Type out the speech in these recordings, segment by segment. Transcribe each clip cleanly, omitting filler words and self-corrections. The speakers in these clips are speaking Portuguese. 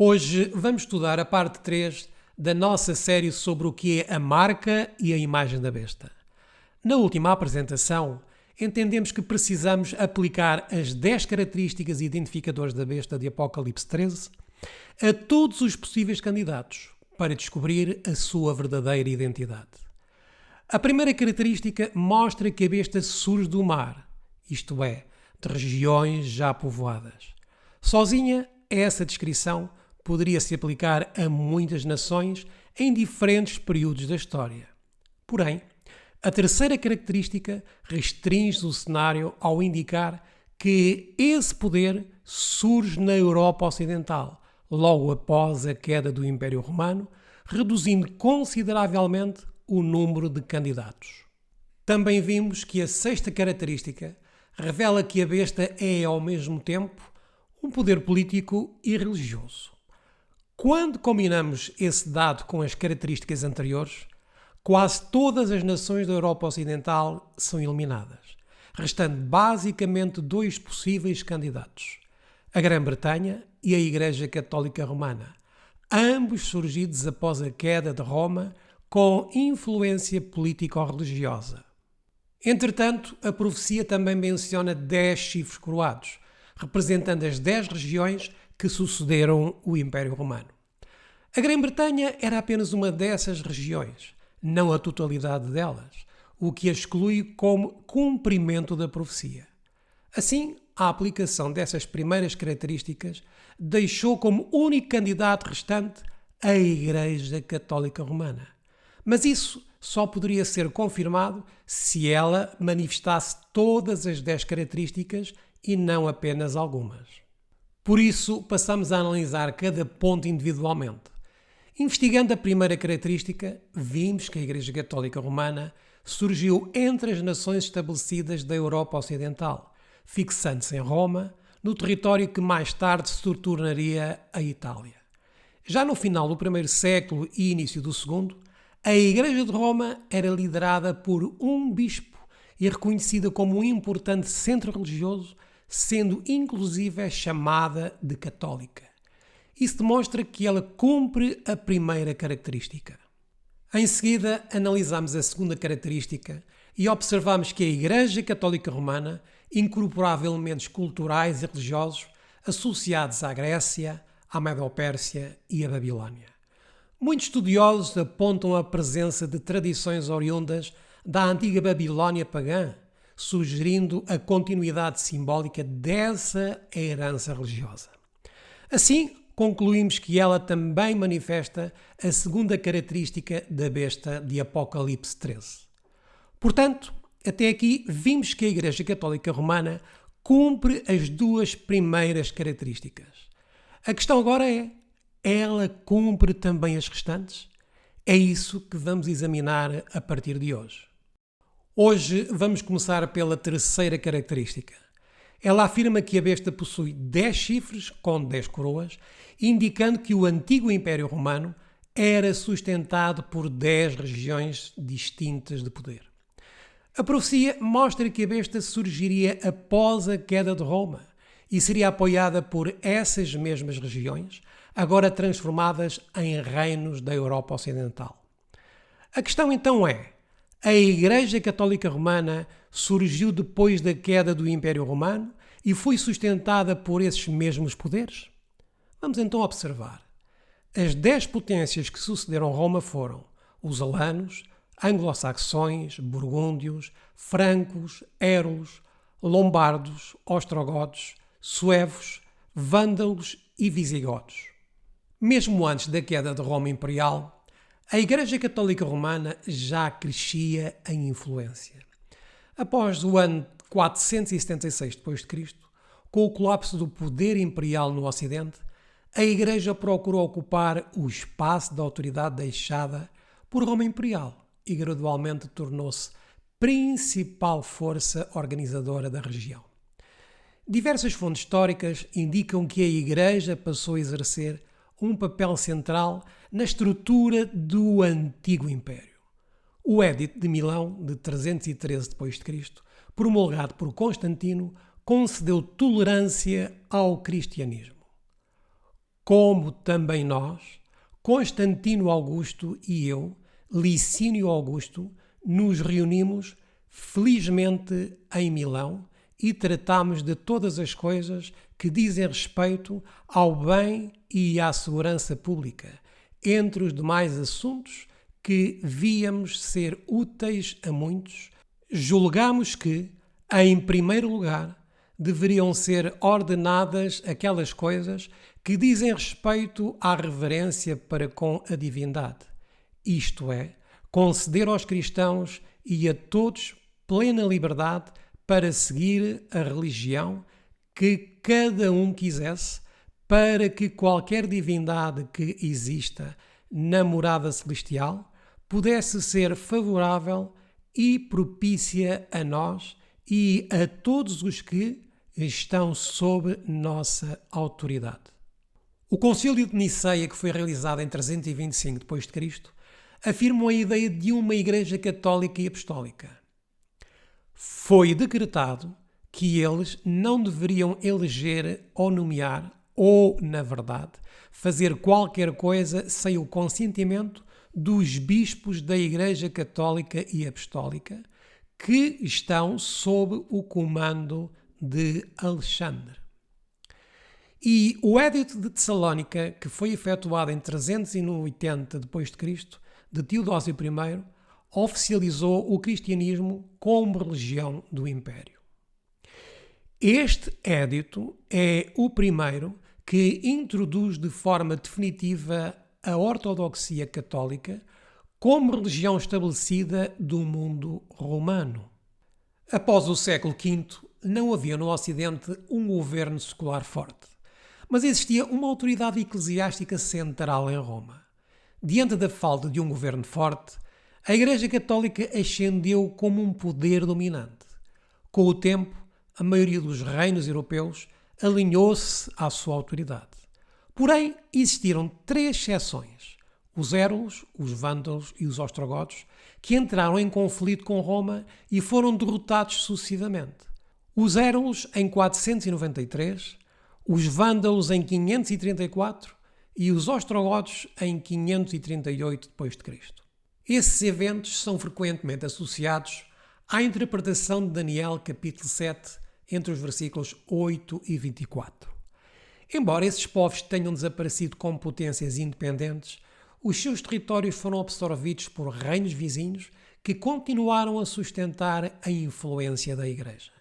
Hoje vamos estudar a parte 3 da nossa série sobre o que é a marca e a imagem da besta. Na última apresentação, entendemos que precisamos aplicar as 10 características identificadoras da besta de Apocalipse 13 a todos os possíveis candidatos para descobrir a sua verdadeira identidade. A primeira característica mostra que a besta surge do mar, isto é, de regiões já povoadas. Sozinha, essa descrição poderia se aplicar a muitas nações em diferentes períodos da história. Porém, a terceira característica restringe o cenário ao indicar que esse poder surge na Europa Ocidental, logo após a queda do Império Romano, reduzindo consideravelmente o número de candidatos. Também vimos que a sexta característica revela que a besta é, ao mesmo tempo, um poder político e religioso. Quando combinamos esse dado com as características anteriores, quase todas as nações da Europa Ocidental são eliminadas, restando basicamente dois possíveis candidatos: a Grã-Bretanha e a Igreja Católica Romana, ambos surgidos após a queda de Roma com influência político-religiosa. Entretanto, a profecia também menciona 10 chifres coroados, representando as 10 regiões que sucederam o Império Romano. A Grã-Bretanha era apenas uma dessas regiões, não a totalidade delas, o que a exclui como cumprimento da profecia. Assim, a aplicação dessas primeiras características deixou como único candidato restante a Igreja Católica Romana. Mas isso só poderia ser confirmado se ela manifestasse todas as 10 características e não apenas algumas. Por isso, passamos a analisar cada ponto individualmente. Investigando a primeira característica, vimos que a Igreja Católica Romana surgiu entre as nações estabelecidas da Europa Ocidental, fixando-se em Roma, no território que mais tarde se tornaria a Itália. Já no final do primeiro século e início do segundo, a Igreja de Roma era liderada por um bispo e reconhecida como um importante centro religioso, sendo inclusive chamada de católica. Isso demonstra que ela cumpre a primeira característica. Em seguida, analisamos a segunda característica e observamos que a Igreja Católica Romana incorporava elementos culturais e religiosos associados à Grécia, à Medo-Pérsia e à Babilónia. Muitos estudiosos apontam a presença de tradições oriundas da antiga Babilónia pagã, sugerindo a continuidade simbólica dessa herança religiosa. Assim, concluímos que ela também manifesta a segunda característica da besta de Apocalipse 13. Portanto, até aqui vimos que a Igreja Católica Romana cumpre as duas primeiras características. A questão agora é: ela cumpre também as restantes? É isso que vamos examinar a partir de hoje. Hoje vamos começar pela terceira característica. Ela afirma que a besta possui 10 chifres com 10 coroas, indicando que o antigo Império Romano era sustentado por 10 regiões distintas de poder. A profecia mostra que a besta surgiria após a queda de Roma e seria apoiada por essas mesmas regiões, agora transformadas em reinos da Europa Ocidental. A questão então é: a Igreja Católica Romana surgiu depois da queda do Império Romano e foi sustentada por esses mesmos poderes? Vamos então observar. As 10 potências que sucederam Roma foram os alanos, anglo-saxões, burgúndios, francos, érulos, lombardos, ostrogodos, suevos, vândalos e visigodos. Mesmo antes da queda de Roma Imperial, a Igreja Católica Romana já crescia em influência. Após o ano 476 d.C., com o colapso do poder imperial no Ocidente, a Igreja procurou ocupar o espaço da autoridade deixada por Roma Imperial e gradualmente tornou-se principal força organizadora da região. Diversas fontes históricas indicam que a Igreja passou a exercer um papel central na estrutura do Antigo Império. O Édito de Milão, de 313 d.C., promulgado por Constantino, concedeu tolerância ao cristianismo. como também nós, Constantino Augusto e eu, Licínio Augusto, nos reunimos felizmente em Milão e tratamos de todas as coisas que dizem respeito ao bem e à segurança pública, entre os demais assuntos que víamos ser úteis a muitos. Julgamos que, em primeiro lugar, deveriam ser ordenadas aquelas coisas que dizem respeito à reverência para com a divindade, isto é, conceder aos cristãos e a todos plena liberdade para seguir a religião que cada um quisesse, para que qualquer divindade que exista na morada celestial pudesse ser favorável e propícia a nós e a todos os que estão sob nossa autoridade. O Concílio de Niceia, que foi realizado em 325 d.C., afirma a ideia de uma Igreja Católica e Apostólica. Foi decretado que eles não deveriam eleger ou nomear ou, na verdade, fazer qualquer coisa sem o consentimento dos bispos da Igreja Católica e Apostólica, que estão sob o comando de Alexandre. E o Édito de Tessalónica, que foi efetuado em 380 d.C., de Teodósio I, oficializou o cristianismo como religião do Império. Este édito é o primeiro que introduz de forma definitiva a ortodoxia católica como religião estabelecida do mundo romano. Após o século V, não havia no Ocidente um governo secular forte, mas existia uma autoridade eclesiástica central em Roma. Diante da falta de um governo forte, a Igreja Católica ascendeu como um poder dominante. Com o tempo, a maioria dos reinos europeus alinhou-se à sua autoridade. Porém, existiram 3 exceções: os érulos, os vândalos e os ostrogodos, que entraram em conflito com Roma e foram derrotados sucessivamente. Os érulos em 493, os vândalos em 534 e os ostrogodos em 538 d.C. Esses eventos são frequentemente associados à interpretação de Daniel capítulo 7, entre os versículos 8 e 24. Embora esses povos tenham desaparecido como potências independentes, os seus territórios foram absorvidos por reinos vizinhos que continuaram a sustentar a influência da Igreja.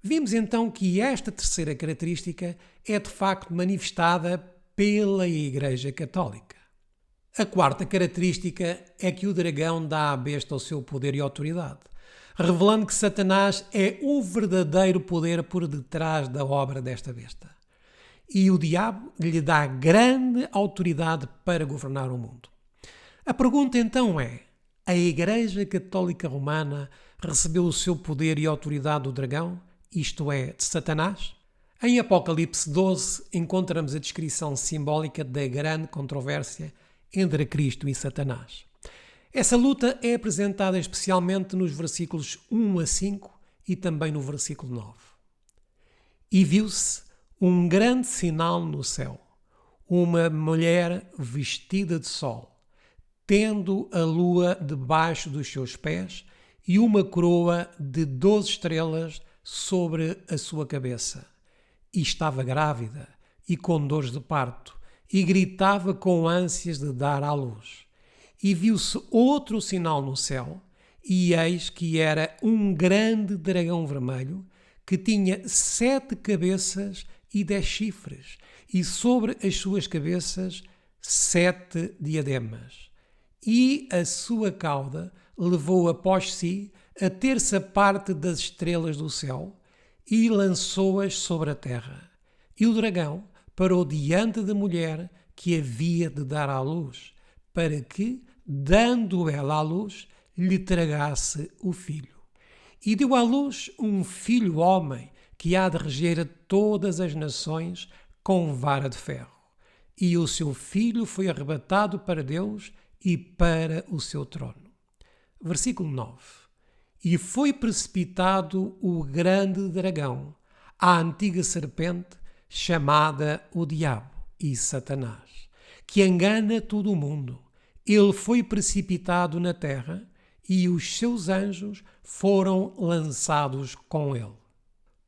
Vimos então que esta terceira característica é de facto manifestada pela Igreja Católica. A quarta característica é que o dragão dá à besta o seu poder e autoridade, revelando que Satanás é o verdadeiro poder por detrás da obra desta besta. E o diabo lhe dá grande autoridade para governar o mundo. A pergunta então é: a Igreja Católica Romana recebeu o seu poder e autoridade do dragão, isto é, de Satanás? Em Apocalipse 12 encontramos a descrição simbólica da grande controvérsia entre Cristo e Satanás. Essa luta é apresentada especialmente nos versículos 1 a 5 e também no versículo 9. E viu-se um grande sinal no céu, uma mulher vestida de sol, tendo a lua debaixo dos seus pés e uma coroa de 12 estrelas sobre a sua cabeça. E estava grávida e com dores de parto, e gritava com ânsias de dar à luz. E viu-se outro sinal no céu, e eis que era um grande dragão vermelho, que tinha 7 cabeças e 10 chifres, e sobre as suas cabeças 7 diademas. E a sua cauda levou após si a terça parte das estrelas do céu, e lançou-as sobre a terra. E o dragão parou diante da mulher que havia de dar à luz, para que, dando ela à luz, lhe tragasse o filho. E deu à luz um filho homem, que há de reger a todas as nações com vara de ferro. E o seu filho foi arrebatado para Deus e para o seu trono. Versículo 9. E foi precipitado o grande dragão, a antiga serpente, chamada o Diabo e Satanás, que engana todo o mundo. Ele foi precipitado na terra e os seus anjos foram lançados com ele.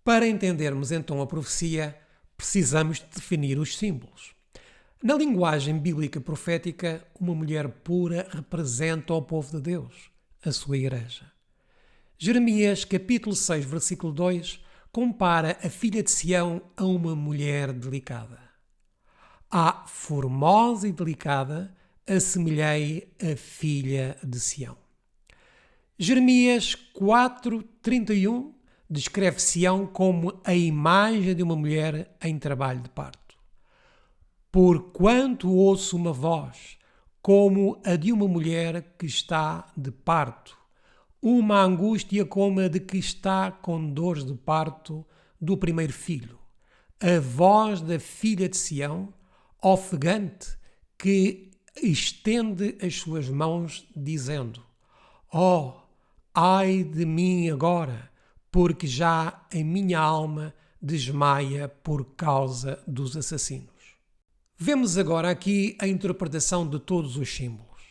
Para entendermos então a profecia, precisamos de definir os símbolos. Na linguagem bíblica profética, uma mulher pura representa o povo de Deus, a sua igreja. Jeremias, capítulo 6, versículo 2, compara a filha de Sião a uma mulher delicada. À formosa e delicada assemelhei a filha de Sião. Jeremias 4:31 descreve Sião como a imagem de uma mulher em trabalho de parto. Porquanto ouço uma voz, como a de uma mulher que está de parto, uma angústia como a de que está com dores de parto do primeiro filho. A voz da filha de Sião, ofegante, que estende as suas mãos, dizendo: Oh, ai de mim agora, porque já a minha alma desmaia por causa dos assassinos. Vemos agora aqui a interpretação de todos os símbolos.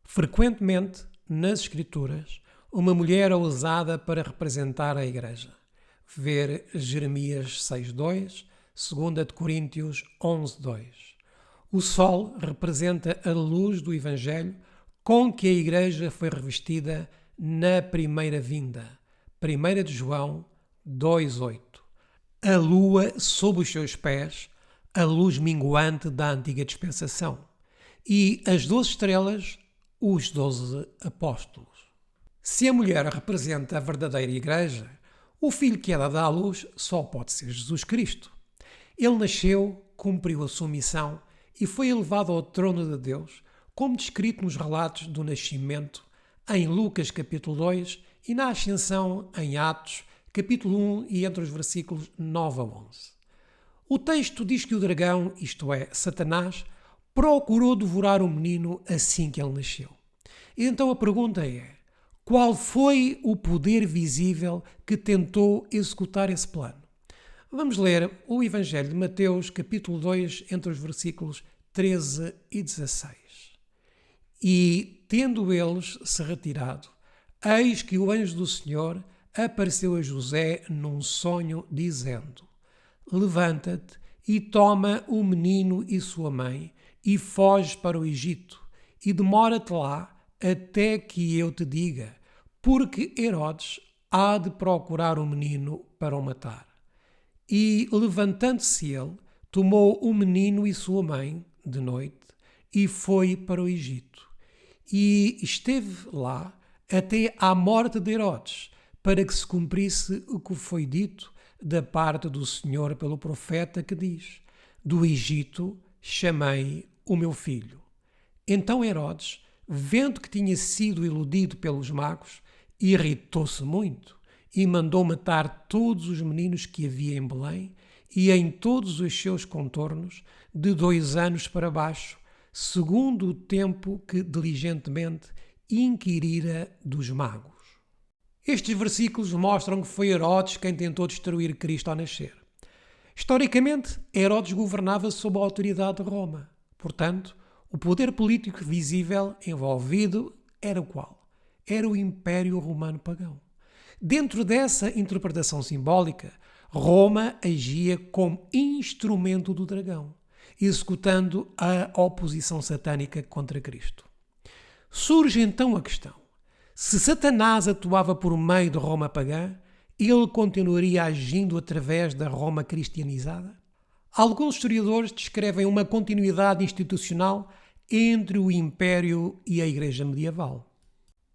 Frequentemente, nas Escrituras, uma mulher é usada para representar a Igreja. Ver Jeremias 6:2, 2 Coríntios 11:2. O sol representa a luz do Evangelho com que a Igreja foi revestida na primeira vinda. 1 de João 2:8. A lua sob os seus pés, a luz minguante da antiga dispensação. E as 12 estrelas, os 12 apóstolos. Se a mulher representa a verdadeira Igreja, o filho que é dado à luz só pode ser Jesus Cristo. Ele nasceu, cumpriu a sua missão e foi elevado ao trono de Deus, como descrito nos relatos do nascimento em Lucas capítulo 2 e na ascensão em Atos capítulo 1 e entre os versículos 9 a 11. O texto diz que o dragão, isto é, Satanás, procurou devorar o menino assim que ele nasceu. E então a pergunta é: qual foi o poder visível que tentou executar esse plano? Vamos ler o Evangelho de Mateus, capítulo 2, entre os versículos 13 e 16. E, tendo eles se retirado, eis que o anjo do Senhor apareceu a José num sonho, dizendo: Levanta-te e toma o menino e sua mãe e foge para o Egito e demora-te lá até que eu te diga, porque Herodes há de procurar o menino para o matar. E, levantando-se ele, tomou o menino e sua mãe de noite e foi para o Egito. E esteve lá até à morte de Herodes, para que se cumprisse o que foi dito da parte do Senhor pelo profeta, que diz: Do Egito chamei o meu filho. Então Herodes, vendo que tinha sido iludido pelos magos, irritou-se muito e mandou matar todos os meninos que havia em Belém e em todos os seus contornos, de 2 anos para baixo, segundo o tempo que diligentemente inquirira dos magos. Estes versículos mostram que foi Herodes quem tentou destruir Cristo ao nascer. Historicamente, Herodes governava sob a autoridade de Roma. Portanto, o poder político visível envolvido era o qual? Era o Império Romano Pagão. Dentro dessa interpretação simbólica, Roma agia como instrumento do dragão, executando a oposição satânica contra Cristo. Surge então a questão: se Satanás atuava por meio de Roma pagã, ele continuaria agindo através da Roma cristianizada? Alguns historiadores descrevem uma continuidade institucional entre o Império e a Igreja medieval.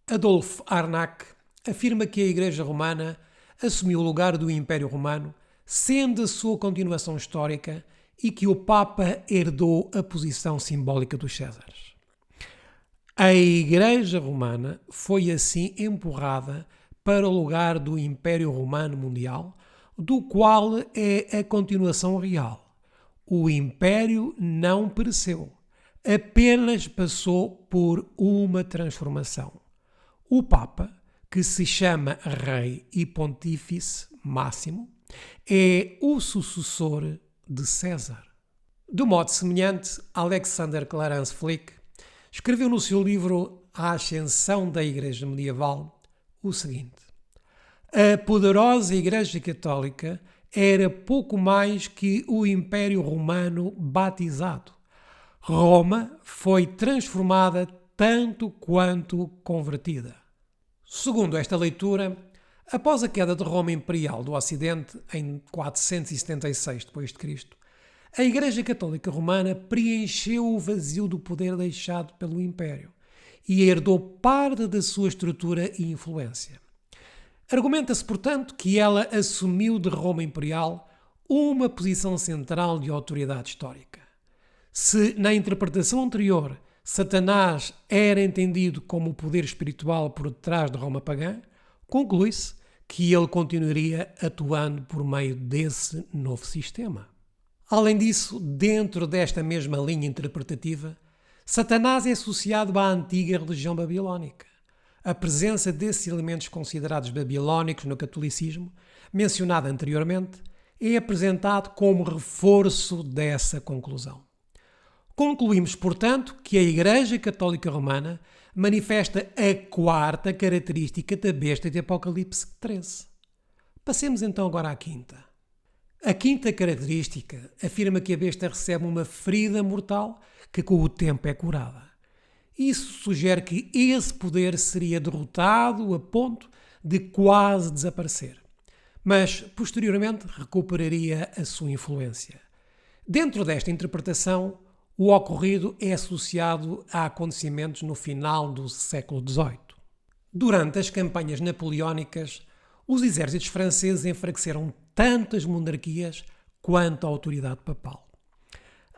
Adolf Harnack afirma que a Igreja Romana assumiu o lugar do Império Romano, sendo a sua continuação histórica, e que o Papa herdou a posição simbólica dos Césares. A Igreja Romana foi assim empurrada para o lugar do Império Romano Mundial, do qual é a continuação real. O Império não pereceu, apenas passou por uma transformação. O Papa, que se chama Rei e Pontífice Máximo, é o sucessor de César. Do modo semelhante, Alexander Clarence Flick escreveu no seu livro A Ascensão da Igreja Medieval o seguinte: a poderosa Igreja Católica era pouco mais que o Império Romano batizado. Roma foi transformada tanto quanto convertida. Segundo esta leitura, após a queda de Roma Imperial do Ocidente em 476 d.C., a Igreja Católica Romana preencheu o vazio do poder deixado pelo Império e herdou parte da sua estrutura e influência. Argumenta-se, portanto, que ela assumiu de Roma Imperial uma posição central de autoridade histórica. Se, na interpretação anterior, Satanás era entendido como o poder espiritual por detrás de Roma pagã, conclui-se que ele continuaria atuando por meio desse novo sistema. Além disso, dentro desta mesma linha interpretativa, Satanás é associado à antiga religião babilónica. A presença desses elementos considerados babilónicos no catolicismo, mencionado anteriormente, é apresentado como reforço dessa conclusão. Concluímos, portanto, que a Igreja Católica Romana manifesta a quarta característica da besta de Apocalipse 13. Passemos então agora à quinta. A quinta característica afirma que a besta recebe uma ferida mortal que com o tempo é curada. Isso sugere que esse poder seria derrotado a ponto de quase desaparecer, mas posteriormente recuperaria a sua influência. Dentro desta interpretação, o ocorrido é associado a acontecimentos no final do século XVIII. Durante as campanhas napoleónicas, os exércitos franceses enfraqueceram tanto as monarquias quanto a autoridade papal.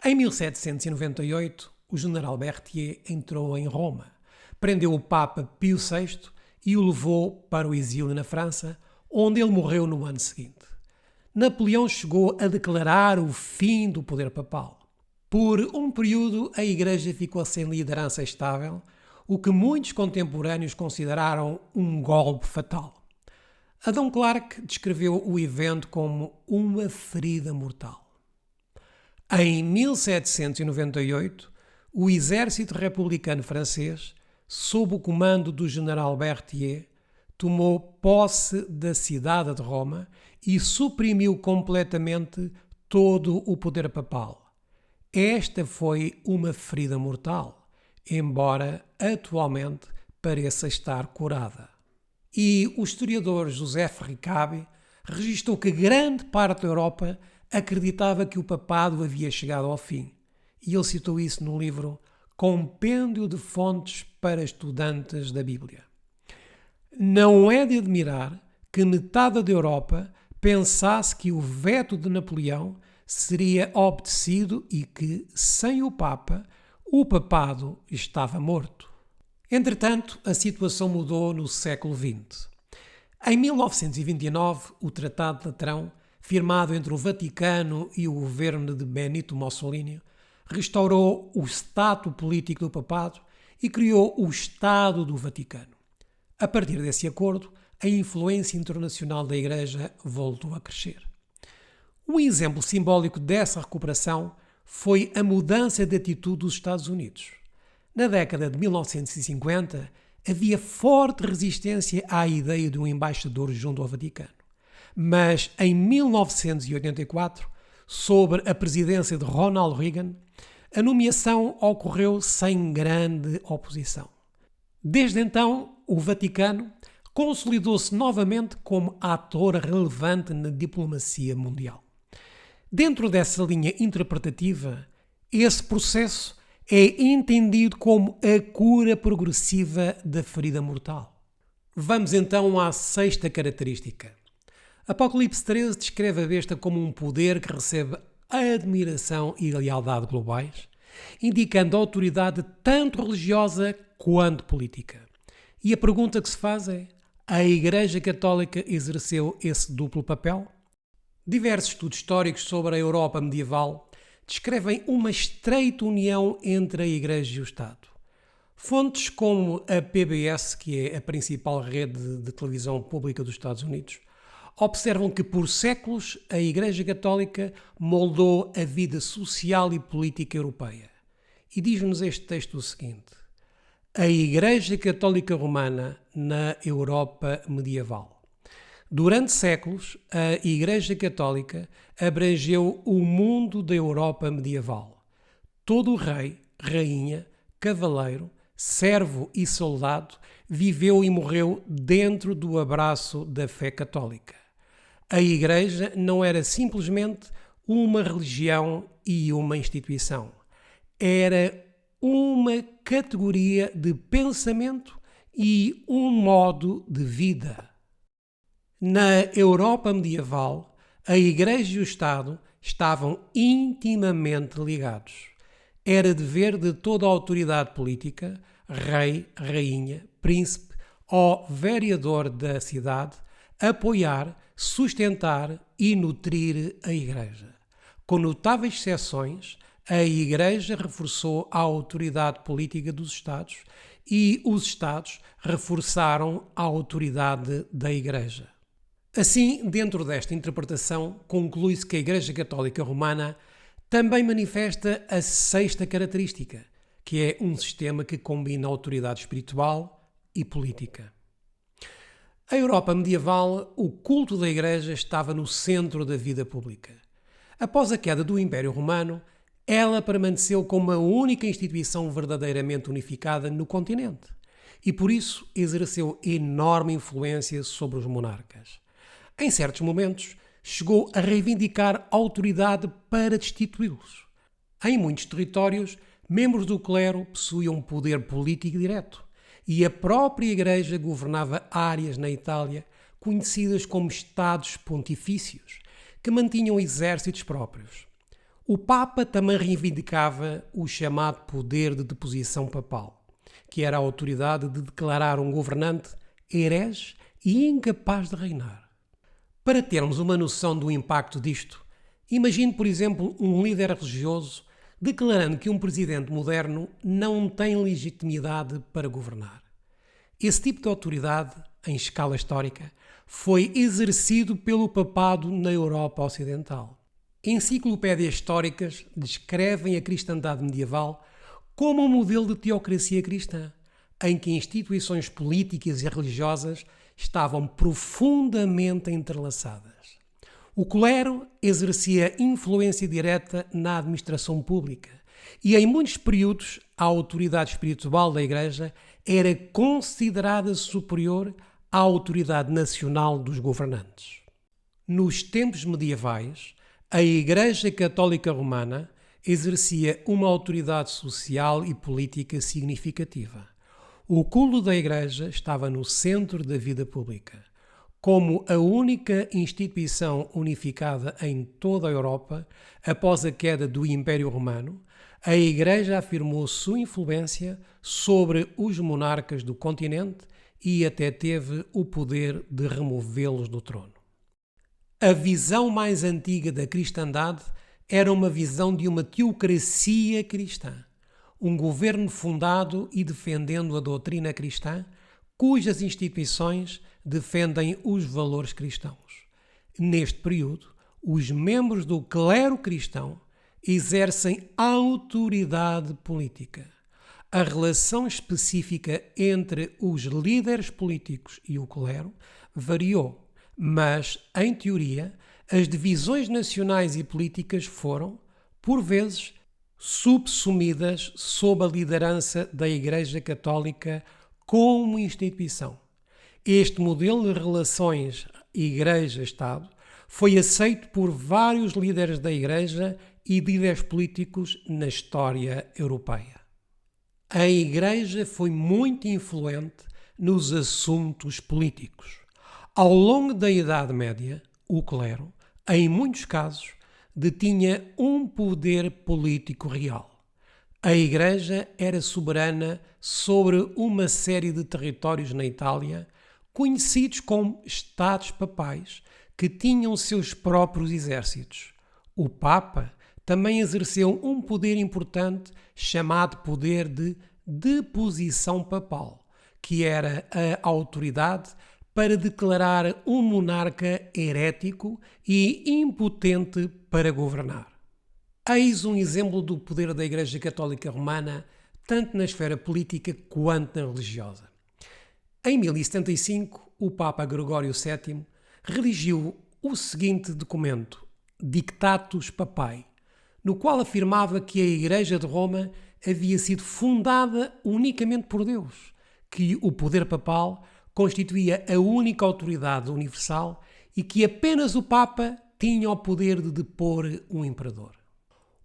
Em 1798, o general Berthier entrou em Roma, prendeu o Papa Pio VI e o levou para o exílio na França, onde ele morreu no ano seguinte. Napoleão chegou a declarar o fim do poder papal. Por um período, a Igreja ficou sem liderança estável, o que muitos contemporâneos consideraram um golpe fatal. Adam Clarke descreveu o evento como uma ferida mortal. Em 1798, o exército republicano francês, sob o comando do general Berthier, tomou posse da cidade de Roma e suprimiu completamente todo o poder papal. Esta foi uma ferida mortal, embora atualmente pareça estar curada. E o historiador Joseph Ricabe registrou que grande parte da Europa acreditava que o papado havia chegado ao fim. E ele citou isso no livro Compêndio de Fontes para Estudantes da Bíblia. Não é de admirar que metade da Europa pensasse que o veto de Napoleão seria obedecido e que, sem o Papa, o papado estava morto. Entretanto, a situação mudou no século XX. Em 1929, o Tratado de Latrão, firmado entre o Vaticano e o governo de Benito Mussolini, restaurou o status político do papado e criou o Estado do Vaticano. A partir desse acordo, a influência internacional da Igreja voltou a crescer. Um exemplo simbólico dessa recuperação foi a mudança de atitude dos Estados Unidos. Na década de 1950, havia forte resistência à ideia de um embaixador junto ao Vaticano. Mas em 1984, sob a presidência de Ronald Reagan, a nomeação ocorreu sem grande oposição. Desde então, o Vaticano consolidou-se novamente como ator relevante na diplomacia mundial. Dentro dessa linha interpretativa, esse processo é entendido como a cura progressiva da ferida mortal. Vamos então à sexta característica. Apocalipse 13 descreve a besta como um poder que recebe a admiração e lealdade globais, indicando autoridade tanto religiosa quanto política. E a pergunta que se faz é: a Igreja Católica exerceu esse duplo papel? Diversos estudos históricos sobre a Europa medieval descrevem uma estreita união entre a Igreja e o Estado. Fontes como a PBS, que é a principal rede de televisão pública dos Estados Unidos, observam que por séculos a Igreja Católica moldou a vida social e política europeia. E diz-nos este texto o seguinte: a Igreja Católica Romana na Europa medieval. Durante séculos, a Igreja Católica abrangeu o mundo da Europa medieval. Todo rei, rainha, cavaleiro, servo e soldado viveu e morreu dentro do abraço da fé católica. A Igreja não era simplesmente uma religião e uma instituição. Era uma categoria de pensamento e um modo de vida. Na Europa medieval, a Igreja e o Estado estavam intimamente ligados. Era dever de toda a autoridade política, rei, rainha, príncipe ou vereador da cidade, apoiar, sustentar e nutrir a Igreja. Com notáveis exceções, a Igreja reforçou a autoridade política dos Estados e os Estados reforçaram a autoridade da Igreja. Assim, dentro desta interpretação, conclui-se que a Igreja Católica Romana também manifesta a sexta característica, que é um sistema que combina autoridade espiritual e política. A Europa medieval, o culto da Igreja estava no centro da vida pública. Após a queda do Império Romano, ela permaneceu como a única instituição verdadeiramente unificada no continente e, por isso, exerceu enorme influência sobre os monarcas. Em certos momentos, chegou a reivindicar autoridade para destituí-los. Em muitos territórios, membros do clero possuíam poder político direto e a própria Igreja governava áreas na Itália conhecidas como Estados Pontifícios, que mantinham exércitos próprios. O Papa também reivindicava o chamado poder de deposição papal, que era a autoridade de declarar um governante herege e incapaz de reinar. Para termos uma noção do impacto disto, imagine, por exemplo, um líder religioso declarando que um presidente moderno não tem legitimidade para governar. Esse tipo de autoridade, em escala histórica, foi exercido pelo papado na Europa Ocidental. Enciclopédias históricas descrevem a cristandade medieval como um modelo de teocracia cristã, em que instituições políticas e religiosas estavam profundamente entrelaçadas. O clero exercia influência direta na administração pública e, em muitos períodos, a autoridade espiritual da Igreja era considerada superior à autoridade nacional dos governantes. Nos tempos medievais, a Igreja Católica Romana exercia uma autoridade social e política significativa. O culto da Igreja estava no centro da vida pública. Como a única instituição unificada em toda a Europa, após a queda do Império Romano, a Igreja afirmou sua influência sobre os monarcas do continente e até teve o poder de removê-los do trono. A visão mais antiga da cristandade era uma visão de uma teocracia cristã, um governo fundado e defendendo a doutrina cristã, cujas instituições defendem os valores cristãos. Neste período, os membros do clero cristão exercem autoridade política. A relação específica entre os líderes políticos e o clero variou, mas, em teoria, as divisões nacionais e políticas foram, por vezes, subsumidas sob a liderança da Igreja Católica como instituição. Este modelo de relações Igreja-Estado foi aceito por vários líderes da Igreja e líderes políticos na história europeia. A Igreja foi muito influente nos assuntos políticos. Ao longo da Idade Média, o clero, em muitos casos, detinha um poder político real. A Igreja era soberana sobre uma série de territórios na Itália, conhecidos como Estados Papais, que tinham seus próprios exércitos. O Papa também exerceu um poder importante chamado poder de deposição papal, que era a autoridade para declarar um monarca herético e impotente para governar. Eis um exemplo do poder da Igreja Católica Romana, tanto na esfera política quanto na religiosa. Em 1075, o Papa Gregório VII redigiu o seguinte documento, Dictatus Papae, no qual afirmava que a Igreja de Roma havia sido fundada unicamente por Deus, que o poder papal constituía a única autoridade universal e que apenas o Papa tinha o poder de depor um imperador.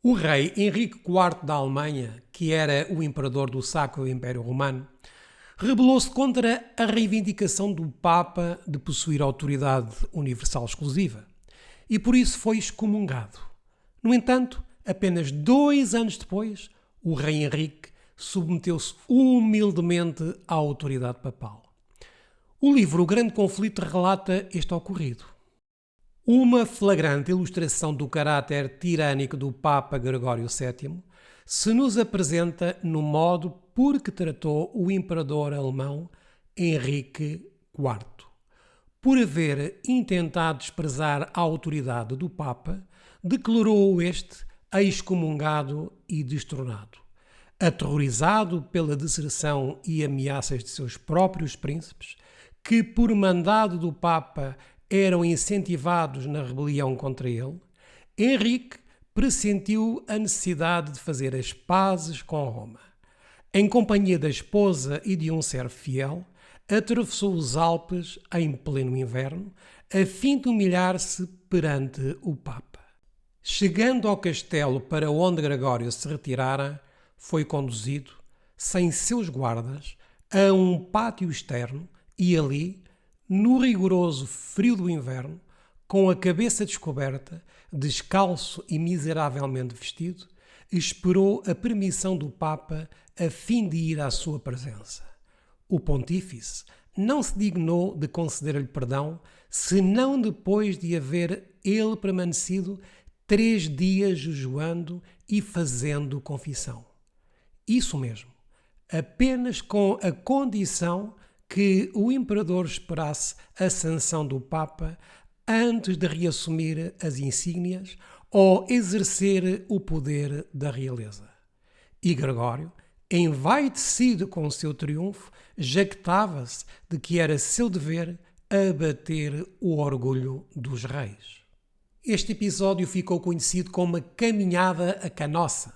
O rei Henrique IV da Alemanha, que era o imperador do Sacro Império Romano, rebelou-se contra a reivindicação do Papa de possuir autoridade universal exclusiva e por isso foi excomungado. No entanto, apenas 2 anos depois, o rei Henrique submeteu-se humildemente à autoridade papal. O livro O Grande Conflito relata este ocorrido. Uma flagrante ilustração do caráter tirânico do Papa Gregório VII se nos apresenta no modo por que tratou o imperador alemão Henrique IV. Por haver intentado desprezar a autoridade do Papa, declarou-o este excomungado e destronado. Aterrorizado pela deserção e ameaças de seus próprios príncipes, que por mandado do Papa eram incentivados na rebelião contra ele, Henrique pressentiu a necessidade de fazer as pazes com Roma. Em companhia da esposa e de um servo fiel, atravessou os Alpes em pleno inverno, a fim de humilhar-se perante o Papa. Chegando ao castelo para onde Gregório se retirara, foi conduzido, sem seus guardas, a um pátio externo e ali, no rigoroso frio do inverno, com a cabeça descoberta, descalço e miseravelmente vestido, esperou a permissão do Papa a fim de ir à sua presença. O pontífice não se dignou de conceder-lhe perdão, senão depois de haver ele permanecido 3 dias jejuando e fazendo confissão. Isso mesmo, apenas com a condição que o imperador esperasse a sanção do Papa antes de reassumir as insígnias ou exercer o poder da realeza. E Gregório, envaidecido com o seu triunfo, jactava-se de que era seu dever abater o orgulho dos reis. Este episódio ficou conhecido como a Caminhada a Canossa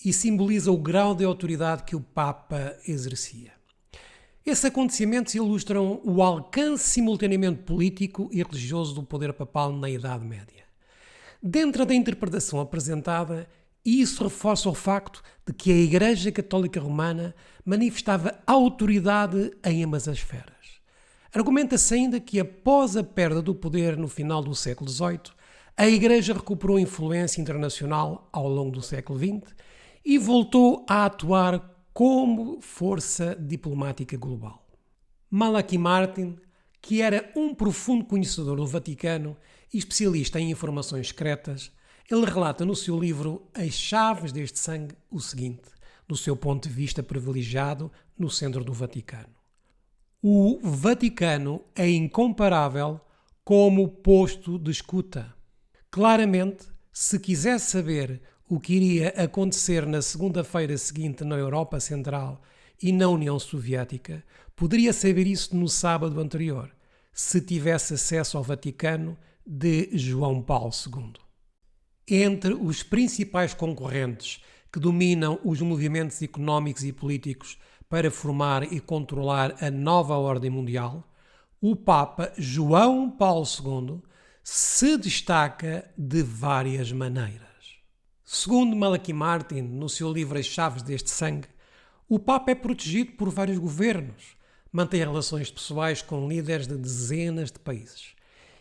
e simboliza o grau de autoridade que o Papa exercia. Esses acontecimentos ilustram o alcance simultaneamente político e religioso do poder papal na Idade Média. Dentro da interpretação apresentada, isso reforça o facto de que a Igreja Católica Romana manifestava autoridade em ambas as esferas. Argumenta-se ainda que após a perda do poder no final do século XVIII, a Igreja recuperou influência internacional ao longo do século XX e voltou a atuar como força diplomática global. Malachi Martin, que era um profundo conhecedor do Vaticano e especialista em informações secretas, ele relata no seu livro As Chaves deste Sangue o seguinte, do seu ponto de vista privilegiado no centro do Vaticano. O Vaticano é incomparável como posto de escuta. Claramente, se quisesse saber o que iria acontecer na segunda-feira seguinte na Europa Central e na União Soviética, poderia saber isso no sábado anterior, se tivesse acesso ao Vaticano de João Paulo II. Entre os principais concorrentes que dominam os movimentos económicos e políticos para formar e controlar a nova ordem mundial, o Papa João Paulo II se destaca de várias maneiras. Segundo Malachi Martin, no seu livro As Chaves deste Sangue, o Papa é protegido por vários governos, mantém relações pessoais com líderes de dezenas de países.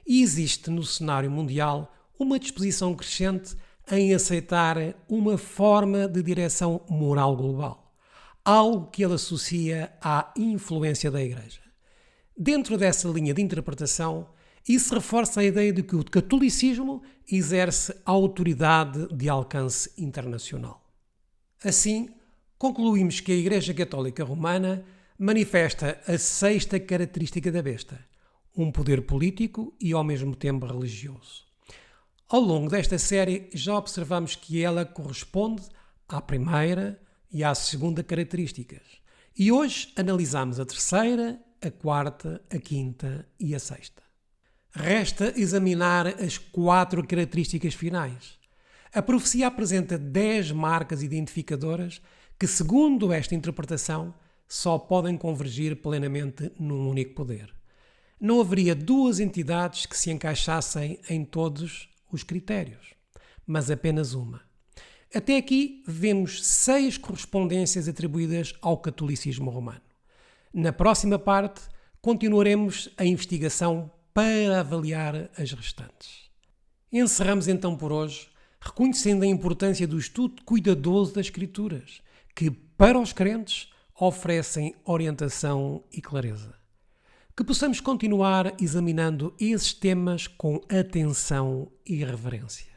E existe no cenário mundial uma disposição crescente em aceitar uma forma de direção moral global, algo que ele associa à influência da Igreja. Dentro dessa linha de interpretação, isso reforça a ideia de que o catolicismo exerce autoridade de alcance internacional. Assim, concluímos que a Igreja Católica Romana manifesta a 6ª característica da besta, um poder político e ao mesmo tempo religioso. Ao longo desta série já observamos que ela corresponde à primeira e à segunda características. E hoje analisamos a terceira, a quarta, a quinta e a sexta. Resta examinar as 4 características finais. A profecia apresenta 10 marcas identificadoras que, segundo esta interpretação, só podem convergir plenamente num único poder. Não haveria 2 entidades que se encaixassem em todos os critérios, mas apenas uma. Até aqui vemos 6 correspondências atribuídas ao catolicismo romano. Na próxima parte, continuaremos a investigação para avaliar as restantes. Encerramos então por hoje, reconhecendo a importância do estudo cuidadoso das Escrituras, que, para os crentes, oferecem orientação e clareza. Que possamos continuar examinando esses temas com atenção e reverência.